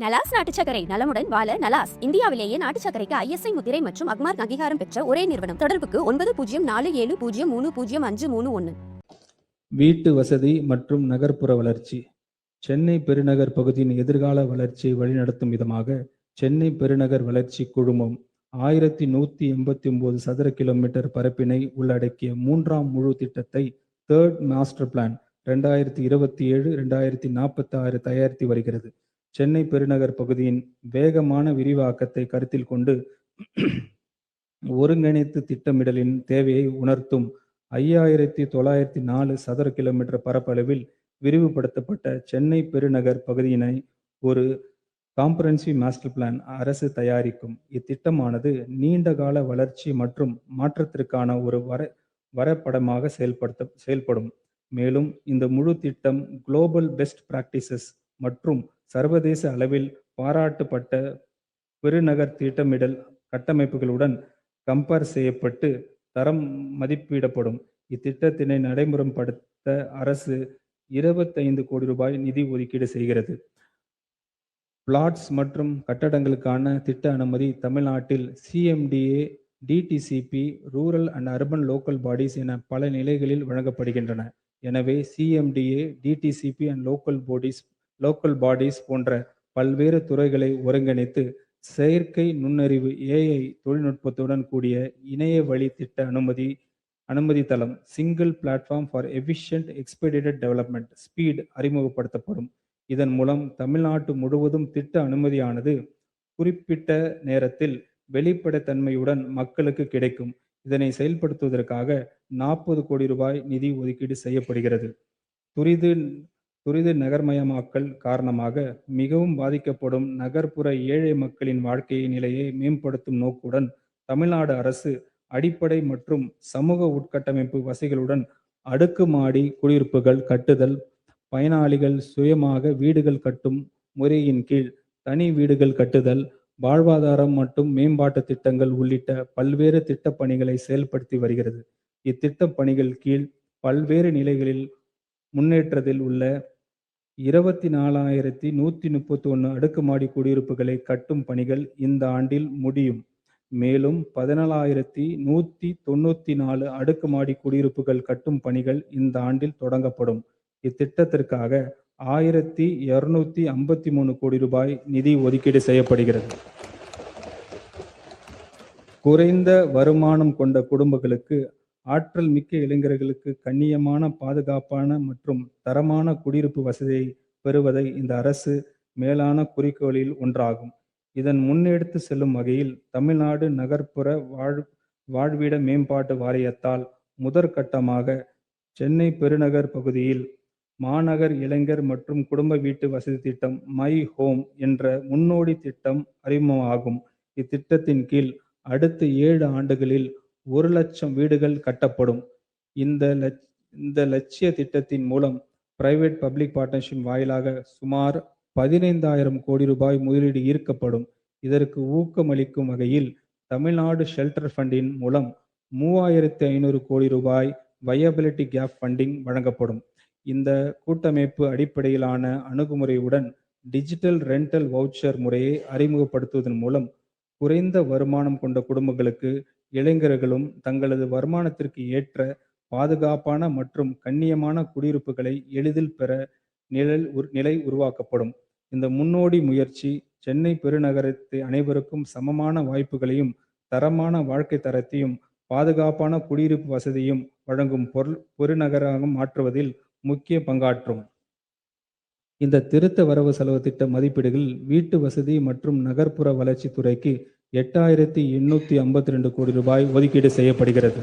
நலாஸ் நாட்டு சர்க்கரை நலமுடன் வாழ நலாஸ் இந்தியாவிலேயே நாட்டு சர்க்கரைக்கு ISI முத்திரை மற்றும் அக்மார்க் அங்கீகாரம் பெற்ற ஒரே நிறுவனம். தொடர்புக்கு 9047030531. வீட்டு வசதி மற்றும் நகர்ப்புற வளர்ச்சி. சென்னை பெருநகர் பகுதியின் எதிர்கால வளர்ச்சியை வழிநடத்தும் விதமாக சென்னை பெருநகர் வளர்ச்சி குழுமம் 1189 சதுர கிலோமீட்டர் பரப்பினை உள்ளடக்கிய 3ஆம் முழு திட்டத்தை தேர்ட் மாஸ்டர் பிளான் 2027-2046 தயாரித்து வருகிறது. சென்னை பெருநகர் பகுதியின் வேகமான விரிவாக்கத்தை கருத்தில் கொண்டு ஒருங்கிணைத்து திட்டமிடலின் தேவையை உணர்த்தும் 5904 சதுர கிலோமீட்டர் பரப்பளவில் விரிவுபடுத்தப்பட்ட சென்னை பெருநகர் பகுதியினை ஒரு காம்ப்ரஹென்சிவ் மாஸ்டர் பிளான் அரசு தயாரிக்கும். இத்திட்டமானது நீண்டகால வளர்ச்சி மற்றும் மாற்றத்திற்கான ஒரு வரைபடமாக செயல்படும். மேலும் இந்த முழு திட்டம் குளோபல் பெஸ்ட் பிராக்டிசஸ் மற்றும் சர்வதேச அளவில் பாராட்டப்பட்ட பெருநகர் திட்டமிடல் கட்டமைப்புகளுடன் கம்பேர் செய்யப்பட்டு தரம் மதிப்பிடப்படும். இத்திட்டத்தினை நடைமுறைப்படுத்த அரசு 25 கோடி ரூபாய் நிதி ஒதுக்கீடு செய்கிறது. பிளாட்ஸ் மற்றும் கட்டடங்களுக்கான திட்ட அனுமதி தமிழ்நாட்டில் CMDA, DTCP, rural and urban local bodies என பல நிலைகளில் வழங்கப்படுகின்றன. எனவே CMDA, DTCP and local bodies போன்ற பல்வேறு துறைகளை ஒருங்கிணைத்து செயற்கை நுண்ணறிவு AI தொழில்நுட்பத்துடன் கூடிய இணைய வழி திட்ட அனுமதி தளம் single platform for efficient expedited development speed அறிமுகப்படுத்தப்படும். இதன் மூலம் தமிழ்நாட்டு முழுவதும் திட்ட அனுமதியானது குறிப்பிட்ட நேரத்தில் வெளிப்படைத்தன்மையுடன் மக்களுக்கு கிடைக்கும். இதனை செயல்படுத்துவதற்காக 40 கோடி ரூபாய் நிதி ஒதுக்கீடு செய்யப்படுகிறது. துரித நகர்மயமாக்கல் காரணமாக மிகவும் பாதிக்கப்படும் நகர்ப்புற ஏழை மக்களின் வாழ்க்கை நிலையை மேம்படுத்தும் நோக்குடன் தமிழ்நாடு அரசு அடிப்படை மற்றும் சமூக உட்கட்டமைப்பு வசதிகளுடன் அடுக்குமாடி குடியிருப்புகள் கட்டுதல், பயனாளிகள் சுயமாக வீடுகள் கட்டும் முறையின் கீழ் தனி வீடுகள் கட்டுதல், வாழ்வாதாரம் மற்றும் மேம்பாட்டு திட்டங்கள் உள்ளிட்ட பல்வேறு திட்டப் பணிகளை செயல்படுத்தி வருகிறது. இத்திட்டப் பணிகள் கீழ் பல்வேறு நிலைகளில் முன்னேற்றத்தில் உள்ள 24,131 அடுக்குமாடி குடியிருப்புகளை கட்டும் பணிகள் இந்த ஆண்டில் முடியும். மேலும் 14,194 அடுக்குமாடி குடியிருப்புகள் கட்டும் பணிகள் இந்த ஆண்டில் தொடங்கப்படும். இத்திட்டத்திற்காக 1,253 கோடி ரூபாய் நிதி ஒதுக்கீடு செய்யப்படுகிறது. குறைந்த வருமானம் கொண்ட குடும்பங்களுக்கு ஆற்றல் மிக்க இளைஞர்களுக்கு கண்ணியமான, பாதுகாப்பான மற்றும் தரமான குடியிருப்பு வசதியை பெறுவதை இந்த அரசு மேலான குறிக்கோளில் ஒன்றாகும். இதன் முன்னெடுத்து செல்லும் வகையில் தமிழ்நாடு நகர்ப்புற வாழ்விட மேம்பாட்டு வாரியத்தால் முதற்கட்டமாக சென்னை பெருநகர் பகுதியில் மாநகர் இளைஞர் மற்றும் குடும்ப வீட்டு வசதி திட்டம் மை ஹோம் என்ற முன்னோடி திட்டம் அறிமுகமாகும். இத்திட்டத்தின் கீழ் அடுத்த 7 ஆண்டுகளில் 1 லட்சம் வீடுகள் கட்டப்படும். இந்த லட்சிய திட்டத்தின் மூலம் பிரைவேட் பப்ளிக் பார்ட்னர்ஷிப் வாயிலாக சுமார் 15,000 கோடி ரூபாய் முதலீடு ஈர்க்கப்படும். இதற்கு ஊக்கமளிக்கும் வகையில் தமிழ்நாடு ஷெல்டர் ஃபண்டின் மூலம் 3,500 கோடி ரூபாய் வயபிலிட்டி கேப் ஃபண்டிங் வழங்கப்படும். இந்த கூட்டமைப்பு அடிப்படையிலான அணுகுமுறையுடன் டிஜிட்டல் ரெண்டல் வவுச்சர் முறையை அறிமுகப்படுத்துவதன் மூலம் குறைந்த வருமானம் கொண்ட குடும்பங்களுக்கு இளைஞர்களும் தங்களது வருமானத்திற்கு ஏற்ற பாதுகாப்பான மற்றும் கண்ணியமான குடியிருப்புகளை எளிதில் பெற நிலை உருவாக்கப்படும். இந்த முன்னோடி முயற்சி சென்னை பெருநகரத்தை அனைவருக்கும் சமமான வாய்ப்புகளையும் தரமான வாழ்க்கை தரத்தையும் பாதுகாப்பான குடியிருப்பு வசதியும் வழங்கும் பெருநகராக மாற்றுவதில் முக்கிய பங்காற்றும். இந்த திருத்த வரவு செலவு திட்ட மதிப்பீடுகள் வீட்டு வசதி மற்றும் நகர்ப்புற வளர்ச்சி துறைக்கு 8,852 கோடி ரூபாய் ஒதுக்கீடு செய்யப்படுகிறது.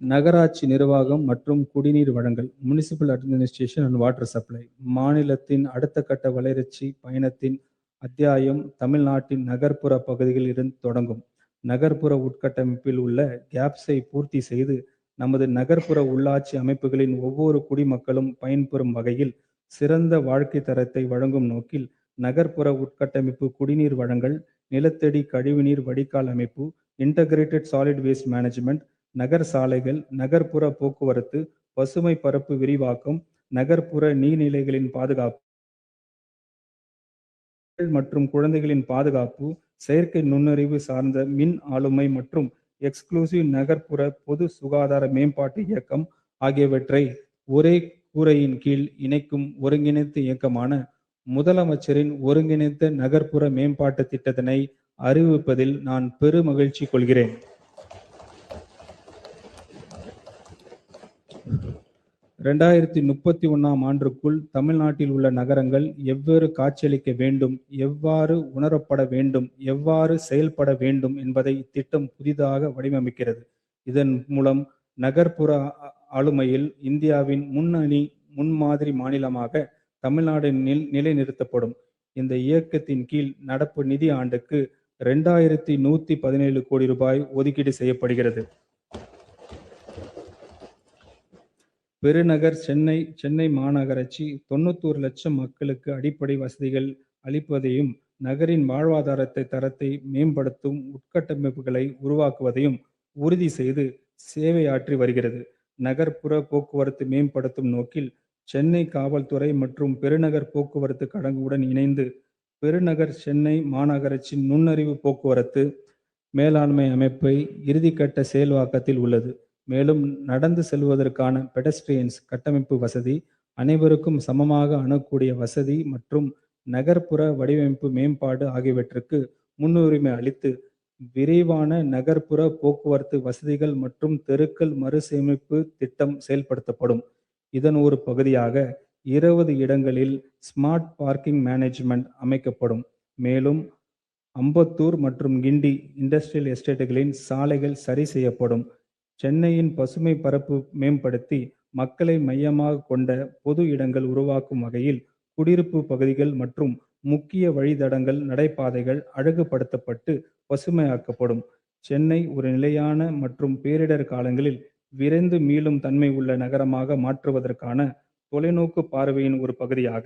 நகராட்சி நிர்வாகம் மற்றும் குடிநீர் வழங்கல் municipal administration and water supply மாநிலத்தின் அடுத்த கட்ட வளர்ச்சி பயணத்தின் அத்தியாயம் தமிழ்நாட்டின் நகர்ப்புற பகுதிகளில் இருந்து தொடங்கும். நகர்ப்புற உட்கட்டமைப்பில் உள்ள கேப்ஸை பூர்த்தி செய்து நமது நகர்ப்புற உள்ளாட்சி அமைப்புகளின் ஒவ்வொரு குடிமக்களும் பயன்பெறும் வகையில் சிறந்த வாழ்க்கை தரத்தை வழங்கும் நோக்கில் நகர்ப்புற உட்கட்டமைப்பு குடிநீர் வழங்கல், நிலத்தடி கழிவுநீர் வடிகால் அமைப்பு, இன்டகிரேட்டட் சாலிட் வேஸ்ட் மேனேஜ்மெண்ட், நகர் சாலைகள், நகர்ப்புற போக்குவரத்து, பசுமை பரப்பு விரிவாக்கம், நகர்ப்புற நீர்நிலைகளின் பாதுகாப்பு மற்றும் குழந்தைகளின் பாதுகாப்பு, செயற்கை நுண்ணறிவு சார்ந்த மின் ஆளுமை மற்றும் எக்ஸ்க்ளூசிவ் நகர்ப்புற பொது சுகாதார மேம்பாட்டு இயக்கம் ஆகியவற்றை ஒரே கூரையின் கீழ் இணைக்கும் ஒருங்கிணைந்த இயக்கமான முதலமைச்சரின் ஒருங்கிணைந்த நகர்ப்புற மேம்பாட்டு திட்டத்தினை அறிவிப்பதில் நான் பெருமகிழ்ச்சி கொள்கிறேன். ஆண்டிற்குள் தமிழ்நாட்டில் உள்ள நகரங்கள் எவ்வாறு காட்சியளிக்க வேண்டும், எவ்வாறு உணரப்பட வேண்டும், எவ்வாறு செயல்பட வேண்டும் என்பதை இத்திட்டம் புதிதாக வடிவமைக்கிறது. இதன் மூலம் நகர்ப்புற ஆளுமையில் இந்தியாவின் முன்மாதிரி மாநிலமாக தமிழ்நாடு நிலைநிறுத்தப்படும். இந்த இயக்கத்தின் கீழ் நடப்பு நிதி ஆண்டுக்கு 2117 கோடி ரூபாய் ஒதுக்கீடு செய்யப்படுகிறது. பெருநகர் சென்னை மாநகராட்சி 91 லட்சம் மக்களுக்கு அடிப்படை வசதிகள் அளிப்பதையும், நகரின் வாழ்வாதார தரத்தை மேம்படுத்தும் உட்கட்டமைப்புகளை உருவாக்குவதையும் உறுதி செய்து சேவையாற்றி வருகிறது. நகர்ப்புற போக்குவரத்து மேம்படுத்தும் நோக்கில் சென்னை காவல்துறை மற்றும் பெருநகர் போக்குவரத்து கழகங்களுடன் இணைந்து பெருநகர் சென்னை மாநகராட்சி நுண்ணறிவு போக்குவரத்து மேலாண்மை அமைப்பை இறுதிக்கட்ட செயல்வாக்கத்தில் உள்ளது. மேலும் நடந்து செல்வதற்கான பெடஸ்ட்ரியன்ஸ் கட்டமைப்பு வசதி, அனைவருக்கும் சமமாக அணுகக்கூடிய வசதி மற்றும் நகர்ப்புற வடிவமைப்பு மேம்பாடு ஆகியவற்றுக்கு முன்னுரிமை அளித்து விரைவான நகர்ப்புற போக்குவரத்து வசதிகள் மற்றும் தெருக்கள் மறுசீரமைப்பு திட்டம் செயல்படுத்தப்படும். இதன் ஒரு பகுதியாக 20 இடங்களில் ஸ்மார்ட் பார்க்கிங் மேனேஜ்மெண்ட் அமைக்கப்படும். மேலும் அம்பத்தூர் மற்றும் கிண்டி இண்டஸ்ட்ரியல் எஸ்டேட்டுகளின் சாலைகள் சரி செய்யப்படும். சென்னையின் பசுமை பரப்பு மேம்படுத்தி மக்களை மையமாக கொண்ட பொது இடங்கள் உருவாக்கும் வகையில் குடியிருப்பு பகுதிகள் மற்றும் முக்கிய வழித்தடங்கள், நடைபாதைகள் அழகுபடுத்தப்பட்டு பசுமையாக்கப்படும். சென்னை ஒரு நிலையான மற்றும் பேரிடர் காலங்களில் விரைந்து மீளும் தன்மை உள்ள நகரமாக மாற்றுவதற்கான தொலைநோக்கு பார்வையின் ஒரு பகுதியாக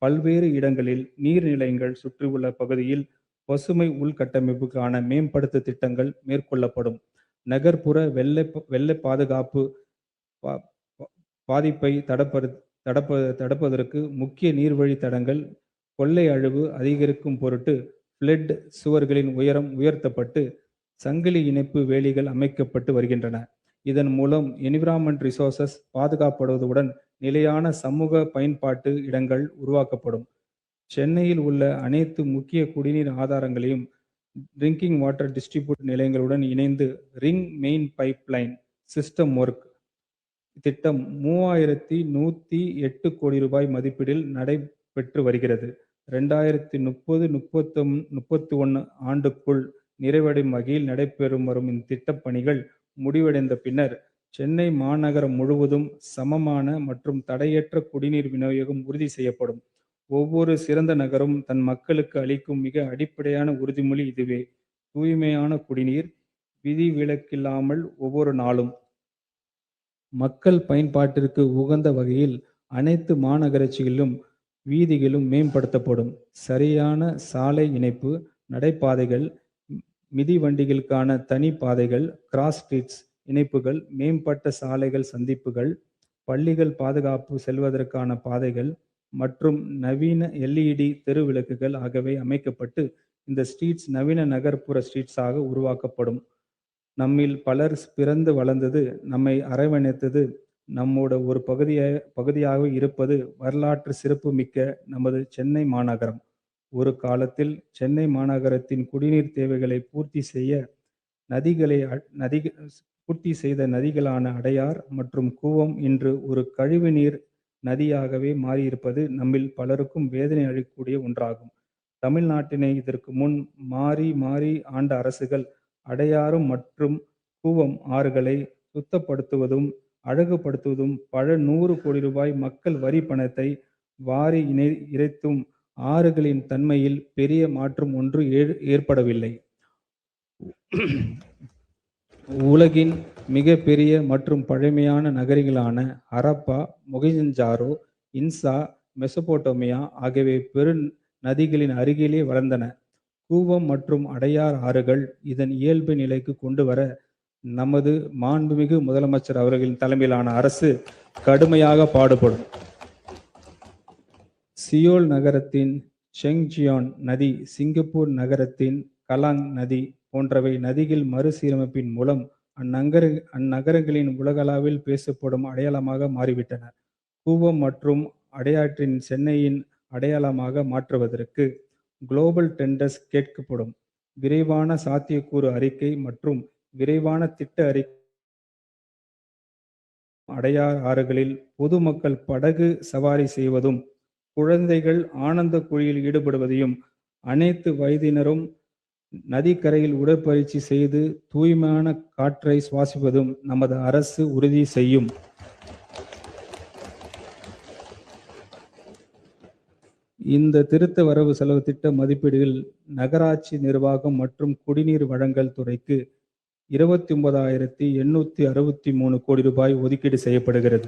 பல்வேறு இடங்களில் நீர்நிலைகள் சுற்றியுள்ள பகுதியில் பசுமை உள்கட்டமைப்புக்கான மேம்படுத்த திட்டங்கள் மேற்கொள்ளப்படும். நகர்ப்புற வெள்ள பாதுகாப்பு பாதிப்பை தடுப்பதற்கு முக்கிய நீர்வழி தடங்கள் கொள்ளை அழிவு அதிகரிக்கும் பொருட்டு ஃப்ளட் சுவர்களின் உயரம் உயர்த்தப்பட்டு சங்கிலி இணைப்பு வேலிகள் அமைக்கப்பட்டு வருகின்றன. இதன் மூலம் என்விரான்மெண்ட் ரிசோர்சஸ் பாதுகாப்படுவதுடன் நிலையான சமூக பயன்பாட்டு இடங்கள் உருவாக்கப்படும். சென்னையில் உள்ள அனைத்து முக்கிய குடிநீர் ஆதாரங்களையும் ட்ரிங்கிங் வாட்டர் டிஸ்ட்ரிபியூட் நிலையங்களுடன் இணைந்து ring main pipeline system work திட்டம் 3108 கோடி ரூபாய் மதிப்பீட்டில் நடைபெற்று வருகிறது. 2030-31 ஆண்டுக்குள் நிறைவடையும் வகையில் நடைபெறும் வரும் இந்த திட்டப்பணிகள் முடிவடைந்த பின்னர் சென்னை மாநகரம் முழுவதும் சமமான மற்றும் தடையற்ற குடிநீர் விநியோகம் உறுதி செய்யப்படும். ஒவ்வொரு சிறந்த நகரும் தன் மக்களுக்கு அளிக்கும் மிக அடிப்படையான உறுதிமொழி இதுவே: தூய்மையான குடிநீர், விதிவிலக்கில்லாமல் ஒவ்வொரு நாளும். மக்கள் பயன்பாட்டிற்கு உகந்த வகையில் அனைத்து மாநகராட்சிகளிலும் வீதிகளும் மேம்படுத்தப்படும். சரியான சாலை இணைப்பு, நடைபாதைகள், மிதிவண்டிகளுக்கான தனி பாதைகள், கிராஸ் ஸ்ட்ரீட்ஸ் இணைப்புகள், மேம்பட்ட சாலைகள், சந்திப்புகள், பள்ளிகள், பாதுகாப்பு செல்வதற்கான பாதைகள் மற்றும் நவீன LED தெரு விளக்குகள் ஆகியவை அமைக்கப்பட்டு இந்த ஸ்ட்ரீட்ஸ் நவீன நகர்ப்புற ஸ்ட்ரீட்ஸாக உருவாக்கப்படும். நம்மில் பலர் பிறந்து வளர்ந்தது, நம்மை அரவணைத்தது, நம்மோட ஒரு பகுதியாக இருப்பது வரலாற்று சிறப்பு மிக்க நமது சென்னை மாநகரம். ஒரு காலத்தில் சென்னை மாநகரத்தின் குடிநீர் தேவைகளை பூர்த்தி செய்த நதிகளான அடையார் மற்றும் கூவம் இன்று ஒரு கழிவுநீர் நதியாகவே மாறியிருப்பது நம்மில் பலருக்கும் வேதனை அளிக்கக்கூடிய ஒன்றாகும். தமிழ்நாட்டினை இதற்கு முன் மாறி ஆண்ட அரசுகள் அடையாறு மற்றும் கூவம் ஆறுகளை சுத்தப்படுத்துவதும் அழகுபடுத்துவதும் பல 100 கோடி ரூபாய் மக்கள் வரி பணத்தை வாரி இறைத்தும் ஆறுகளின் தன்மையில் பெரிய மாற்றம் ஒன்று ஏற்படவில்லை. உலகின் மிக பெரிய மற்றும் பழமையான நகரங்களான ஹரப்பா, மொஹெஞ்சதாரோ, இன்சா, மெசபோட்டோமியா ஆகியவை பெரு நதிகளின் அருகிலே வளர்ந்தன. கூவம் மற்றும் அடையார் ஆறுகள் இதன் இயல்பு நிலைக்கு கொண்டு வர நமது மாண்புமிகு முதலமைச்சர் அவர்களின் தலைமையிலான அரசு கடுமையாக பாடுபடும். சியோல் நகரத்தின் செங்ஜியான் நதி, சிங்கப்பூர் நகரத்தின் கலாங் நதி போன்றவை நதிகள் மறுசீரமைப்பின் மூலம் அந்நகரங்களின் உலகளவில் பேசப்படும் அடையாளமாக மாறிவிட்டன. கூவம் மற்றும் அடையாற்றின் சென்னையின் அடையாளமாக மாற்றுவதற்கு குளோபல் டெண்டர்ஸ் கேட்கப்படும். விரைவான சாத்தியக்கூறு அறிக்கை மற்றும் விரைவான திட்ட அறிக்கை அடையார் ஆறுகளில் பொதுமக்கள் படகு சவாரி செய்வதும், குழந்தைகள் ஆனந்த குழியில் ஈடுபடுவதையும், அனைத்து வயதினரும் நதிக்கரையில் உடற்பயிற்சி செய்து தூய்மையான காற்றை சுவாசிப்பதும் நமது அரசு உறுதி செய்யும். இந்த திருத்த வரவு செலவு திட்ட மதிப்பீடுகள் நகராட்சி நிர்வாகம் மற்றும் குடிநீர் வழங்கல் துறைக்கு 29,863 கோடி ரூபாய் ஒதுக்கீடு செய்யப்படுகிறது.